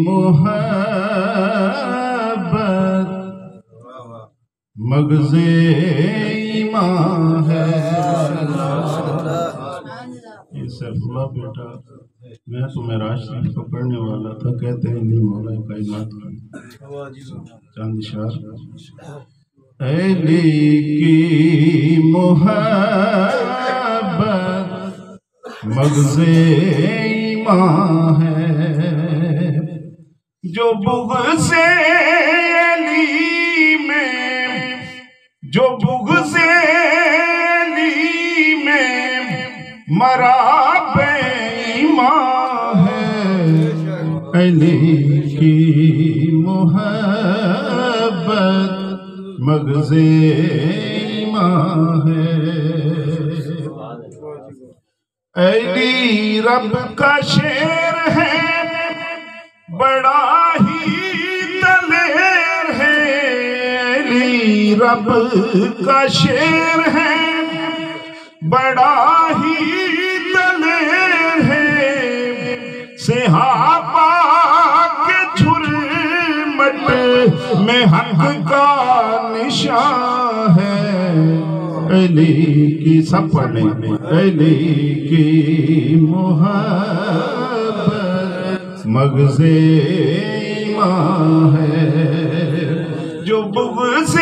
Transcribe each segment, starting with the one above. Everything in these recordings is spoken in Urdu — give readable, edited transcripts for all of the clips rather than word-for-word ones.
محبت مغز ایمان ہے۔ یہ سیف اللہ بیٹا میں تو معراج شریف کو پڑھنے والا تھا، کہتے ہیں نہیں مولا کائنات کی چاند اشار علی کی محبت مغز ایمان ہے، جو بغض علی میں مرا بے ایمان ہے، علی کی محبت مغز ایمان ہے۔ علی رب کا شیر ہے، بڑا ہی دلیر ہے، علی رب کا شیر ہے، بڑا ہی دلیر ہے، صحابہ کے جھرمٹ میں حق کا نشان ہے، علی کی سب پڑھنے علی کی محبت مغز ایمان ہے، جو بغض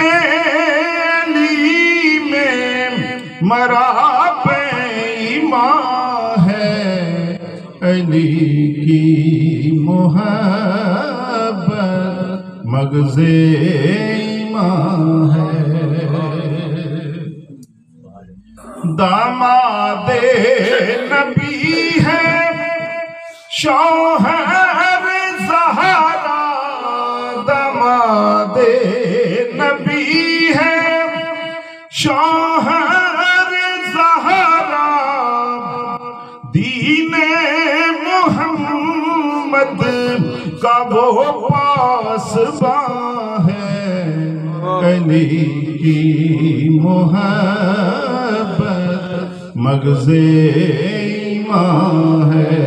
علی میں مرا بے ایمان ہے، علی کی محبت مغز ایمان ہے۔ داماد نبی ہے شوہر زہرا، داماد نبی ہے شوہر زہرا، دین محمد کا وہ پاسباں ہے، علی کی محبت مغز ایمان ہے،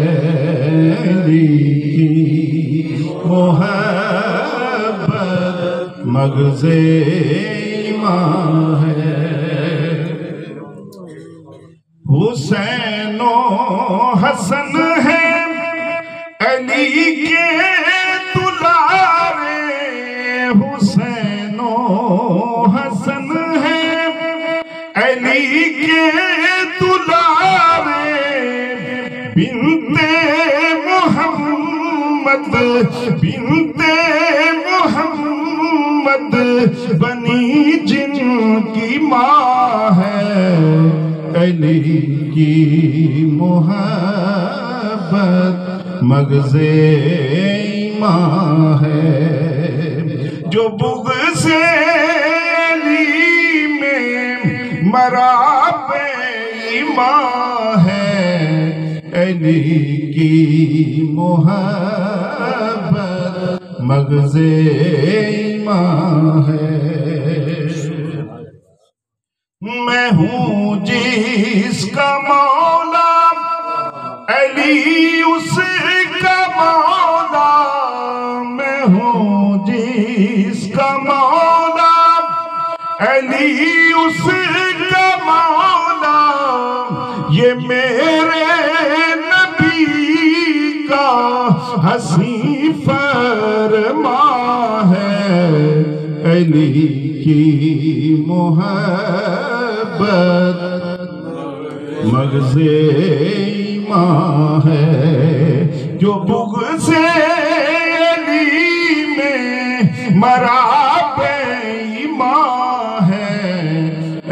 علی کی محبت مغز ایمان ہے۔ حسین و حسن ہے علی کے دلارے، حسین و حسن ہے علی کے دلارے، بنت محمد بنی جن کی ماں ہے، علی کی محبت مغز ایمان ہے، جو بغض علی میں مرا بے ایمان ہے، علی کی محبت مغز ایمان ہے۔ میں ہوں جس کا مولا علی اس کا مولا، میں ہوں جس کا مولا علی اس کا مولا، یہ میرے نبی کا حسین فرمان ہے، علی کی محبت مغز ایمان ہے، جو بغض علی میں مرا بے ایمان ہے،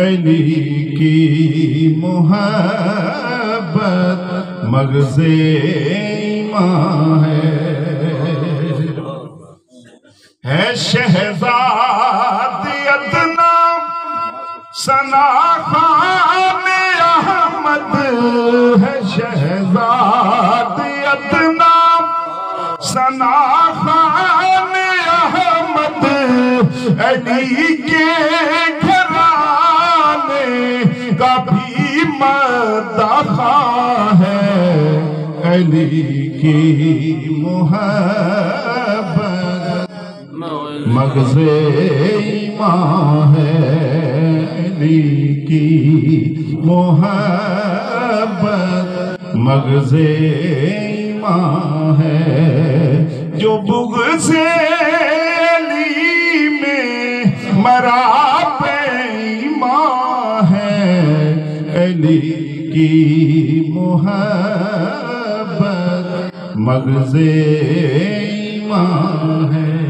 علی کی محبت مغز ایمان ہے شہزاد ادنا ثنا خان احمد، ہے شہزاد ادنا ثنا خان احمد، علی کے گھرانے کا بھی مداخواہ ہے، علی کی محبت مغز ایمان ہے، علی کی محبت مغز ایمان ہے، جو بغض علی میں مرا پہ ایمان ہے، علی کی محبت مغز ایمان ہے۔